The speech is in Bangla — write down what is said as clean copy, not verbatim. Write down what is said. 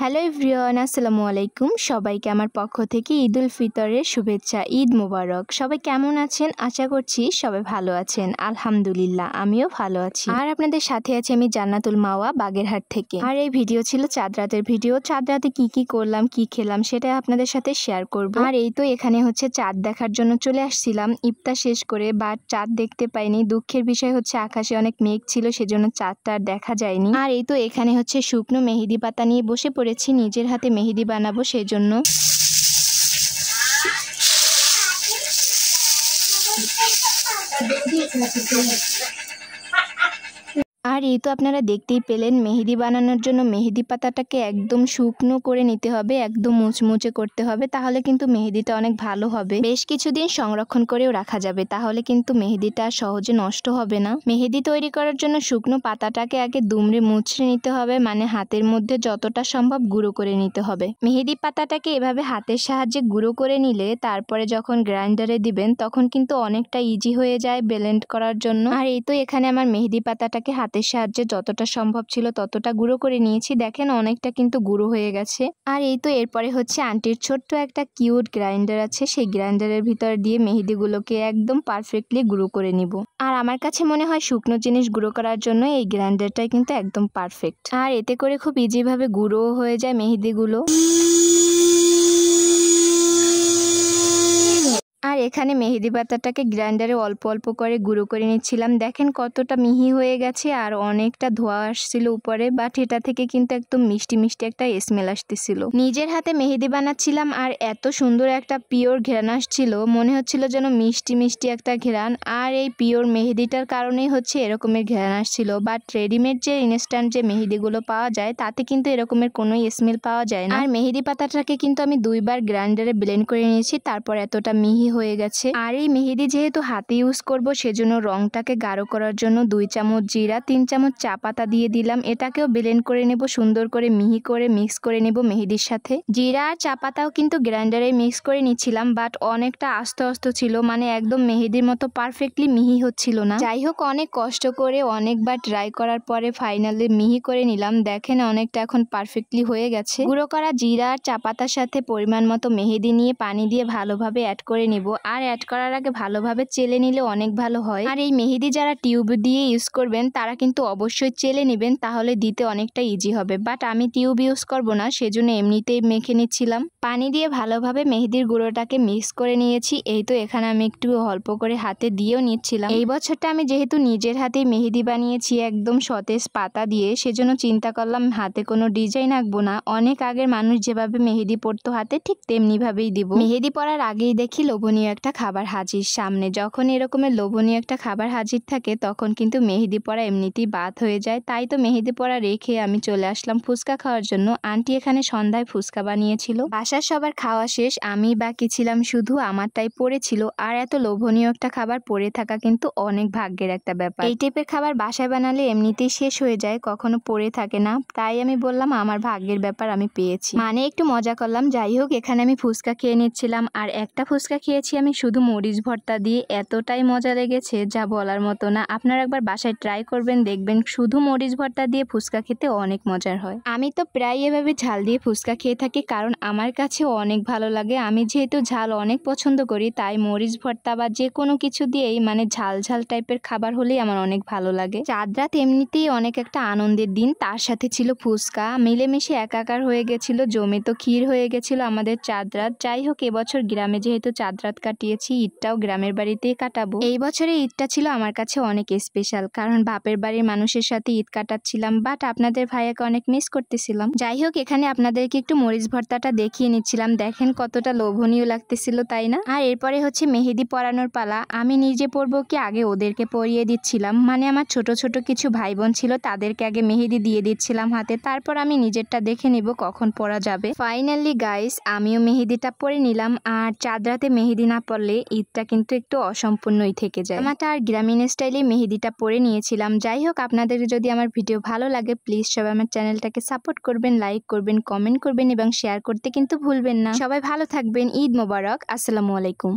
হ্যালো এভরিওয়ান, আসসালামু আলাইকুম। সবাইকে আমার পক্ষ থেকে ঈদ উল ফিতরের শুভেচ্ছা, ঈদ মোবারক। সবাই কেমন আছেন? আশা করছি সবাই ভালো আছেন। আলহামদুলিল্লাহ, আমিও ভালো আছি। আর আপনাদের সাথে আছি আমি জান্নাতুল মাওয়া, বাগেরহাট থেকে। আর এই ভিডিও ছিল চাঁদ রাতের ভিডিও। চাঁদ রাতে কি করলাম, কি খেলাম সেটা আপনাদের সাথে শেয়ার করব। আর এই তো এখানে হচ্ছে চাঁদ দেখার জন্য চলে আসছিলাম ইফতার শেষ করে, বাট চাঁদ দেখতে পাইনি। দুঃখের বিষয় হচ্ছে আকাশে অনেক মেঘ ছিল, সেজন্য চাঁদটা আর দেখা যায়নি। আর এই তো এখানে হচ্ছে শুকনো মেহেদি পাতা নিয়ে বসে পড়েছি, নিজের হাতে মেহেদি বানাবো সেজন্য। আর এই তো আপনারা দেখতেই পেলেন, মেহেদি বানানোর জন্য মেহেদি পাতাটাকে একদম শুকনো করে নিতে হবে, একদম মুচমুচে করতে হবে, তাহলে কিন্তু মেহেদিটা অনেক ভালো হবে। বেশ কিছুদিন সংরক্ষণ করেও রাখা যাবে, তাহলে কিন্তু মেহেদিটা সহজে নষ্ট হবে না। মেহেদি তৈরি করার জন্য শুকনো পাতাটাকে আগে দুমড়ে মুচড়ে নিতে হবে, মানে হাতের মধ্যে যতটা সম্ভব গুঁড়ো করে নিতে হবে। মেহেদি পাতাটাকে এভাবে হাতের সাহায্যে গুঁড়ো করে নিলে তারপরে যখন গ্রাইন্ডারে দিবেন তখন কিন্তু অনেকটা ইজি হয়ে যায় ব্লেন্ড করার জন্য। আর এই তো এখানে আমার মেহেদি পাতাটাকে হাতের সাহায্যে যতটা সম্ভব ছিল ততটা গুঁড়ো করে নিয়েছি। দেখেন অনেকটা কিন্তু গুঁড়ো হয়ে গেছে। আর এই তো এরপরে হচ্ছে আন্টির ছোট্ট একটা কিউট গ্রাইন্ডার আছে, সেই গ্রাইন্ডারের ভিতর দিয়ে মেহেদিগুলোকে একদম পারফেক্টলি গুঁড়ো করে নিব। আর আমার কাছে মনে হয় শুকনো জিনিস গুঁড়ো করার জন্য এই গ্রাইন্ডারটাই কিন্তু একদম পারফেক্ট। আর এতে করে খুব ইজিভাবে গুঁড়ো হয়ে যায় মেহেদিগুলো। আর এখানে মেহেদি পাতাটাকে গ্রাইন্ডারে অল্প অল্প করে গুঁড়ো করে নিচ্ছিলাম। দেখেন কতটা মিহি হয়ে গেছে, আর অনেকটা ধোঁয়া আসছিল উপরে, বাট এটা থেকে কিন্তু একদম মিষ্টি মিষ্টি একটা স্মেল আসতেছিল। নিজের হাতে মেহেদি বানাচ্ছিলাম আর এত সুন্দর একটা পিওর ঘ্রাণ আসছিল, মনে হচ্ছিল যেন মিষ্টি মিষ্টি একটা ঘ্রাণ। আর এই পিওর মেহেদিটার কারণেই হচ্ছে এরকমের ঘ্রাণ আসছিল, বাট রেডিমেড যে ইনস্ট্যান্ট যে মেহেদিগুলো পাওয়া যায় তাতে কিন্তু এরকমের কোনো স্মেল পাওয়া যায় না। আর মেহেদি পাতাটাকে কিন্তু আমি 2বার গ্রাইন্ডারে ব্লেন্ড করে নিয়েছি, তারপর এতটা মিহি হয়ে গেছে। আর এই মেহেদি যেহেতু হাতে ইউজ করব, সেজন্য রংটাকে গাঢ় করার জন্য 2 চামচ জিরা, 3 চামচ চা পাতা দিয়ে দিলাম। এটাকেও ব্লেন্ড করে নেব, সুন্দর করে মিহি করে মিক্স করে নেব মেহেদির সাথে। জিরা আর চা পাতাও কিন্তু গ্রাইন্ডারে মিক্স করে নিচ্ছিলাম, বাট অনেকটা আস্তে আস্তে ছিল, মানে একদম মেহেদির মতো পারফেক্টলি মিহি হচ্ছিল না। যাই হোক, অনেক কষ্ট করে অনেকবার ট্রাই করার পরে ফাইনালি মিহি করে নিলাম। দেখেন অনেকটা এখন পারফেক্টলি হয়ে গেছে। গুঁড়ো করা জিরা আর চা পাতার সাথে পরিমাণ মতো মেহেদি নিয়ে পানি দিয়ে ভালোভাবে অ্যাড করে নিব। আর অ্যাড করার আগে ভালোভাবে চেলে নিলে অনেক ভালো হয়। আর এই মেহেদি যারা টিউব দিয়ে ইউজ করবেন তারা কিন্তু অবশ্যই চেলে নেবেন, তাহলে দিতে অনেকটা ইজি হবে। বাট আমি টিউব ইউজ করব না, সেজন্য এমনিতেই মেখে নিচ্ছিলাম। পানি দিয়ে ভালোভাবে মেহেদির গুঁড়োটাকে মিক্স করে নিয়েছি। এই তো এখানে আমি একটু অল্প করে হাতে দিয়েও নিচ্ছিলাম। এই বছরটা আমি যেহেতু নিজের হাতেই মেহেদি বানিয়েছি একদম সতেজ পাতা দিয়ে, সেজন্য চিন্তা করলাম হাতে কোনো ডিজাইন আঁকবো না। অনেক আগের মানুষ যেভাবে মেহেদি পরতো হাতে, ঠিক তেমনি ভাবেই দিব। মেহেদি পরার আগেই দেখি লোভনীয় একটা খাবার হাজির সামনে। যখন এরকমের লোভনীয় একটা খাবার হাজির থাকে তখন কিন্তু মেহেদি পরা এমনিতেই বাদ হয়ে যায়। তাই তো মেহেদি পরা রেখে আমি চলে আসলাম ফুচকা খাওয়ার জন্য। আন্টি এখানে সন্ধ্যায় ফুচকা বানিয়েছিল। বাসার সবার খাওয়া শেষ, আমি বাকি ছিলাম শুধু, আমারটাই পড়েছিল। আর এত লোভনীয় একটা খাবার পড়ে থাকা কিন্তু অনেক ভাগ্যের একটা ব্যাপার। এই টাইপের খাবার বাসায় বানালে এমনিতেই শেষ হয়ে যায়, কখনো পড়ে থাকে না। তাই আমি বললাম আমার ভাগ্যের ব্যাপার, আমি পেয়েছি, মানে একটু মজা করলাম। যাই হোক, এখানে আমি ফুচকা খেয়ে নিচ্ছিলাম, আর একটা ফুচকা খেয়েছি আমি শুধু মরিচ ভর্তা দিয়ে। এতটাই মজা লেগেছে যা বলার মতো না। আপনারা একবার বাসায় ট্রাই করবেন, দেখবেন শুধু মরিচ ভর্তা দিয়ে ফুচকা খেতে অনেক মজার হয়। আমি তো প্রায় এভাবে ঝাল দিয়ে ফুচকা খেয়ে থাকি, কারণ আমার কাছে অনেক ভালো লাগে। আমি যেহেতু ঝাল অনেক পছন্দ করি, তাই মরিচ ভর্তা বা যে কোনো কিছু দিয়েই, মানে ঝাল ঝাল টাইপের খাবার হলেই আমার অনেক ভালো লাগে। চাঁদ রাত এমনিতেই অনেক একটা আনন্দের দিন, তার সাথে ছিল ফুচকা, মিলেমিশে একাকার হয়ে গেছিল, জমে তো ক্ষীর হয়ে গেছিল আমাদের চাঁদ রাত। যাই হোক, এবছর গ্রামে যেহেতু চাঁদ রাত কাটিয়েছি, ঈদটাও গ্রামের বাড়িতেই কাটাবো। এই বছরে ঈদটা ছিল আমার কাছে অনেক স্পেশাল, কারণ বাপের বাড়ির মানুষের সাথে ঈদ কাটাচ্ছিলাম, বাট আপনাদের ভাইয়াকে অনেক মিস করতেছিলাম। যাই হোক, এখানে আপনাদেরকে একটু মরিচ ভর্তাটা দেখিয়ে নিচ্ছিলাম। দেখেন কতটা লোভনীয় লাগতেছিল, তাই না? আর এরপরে হচ্ছে মেহেদি পরানোর পালা। আমি নিজে পরবো কি আগে ওদেরকে পরিয়ে দিচ্ছিলাম, মানে আমার ছোট ছোট কিছু ভাই বোন ছিল, তাদেরকে আগে মেহেদি দিয়ে দিচ্ছিলাম হাতে, তারপর আমি নিজেরটা দেখে নিব কখন পরা যাবে। ফাইনালি গাইস, আমিও মেহেদিটা পরে নিলাম। আর চাঁদ রাতে মেহেদি না পরলে ঈদটা কিন্তু একটু অসম্পূর্ণই থেকে যায়। আমারটা আর গ্রামীণ স্টাইলে মেহেদিটা পরে নিয়েছিলাম। যাই হোক, আপনাদের যদি আমার ভিডিও ভালো লাগে প্লিজ সবাই আমার চ্যানেলটাকে সাপোর্ট করবেন, লাইক করবেন, কমেন্ট করবেন এবং শেয়ার করতে কিন্তু ভুলবেন না। সবাই ভালো থাকবেন। ঈদ মোবারক। আসসালামু আলাইকুম।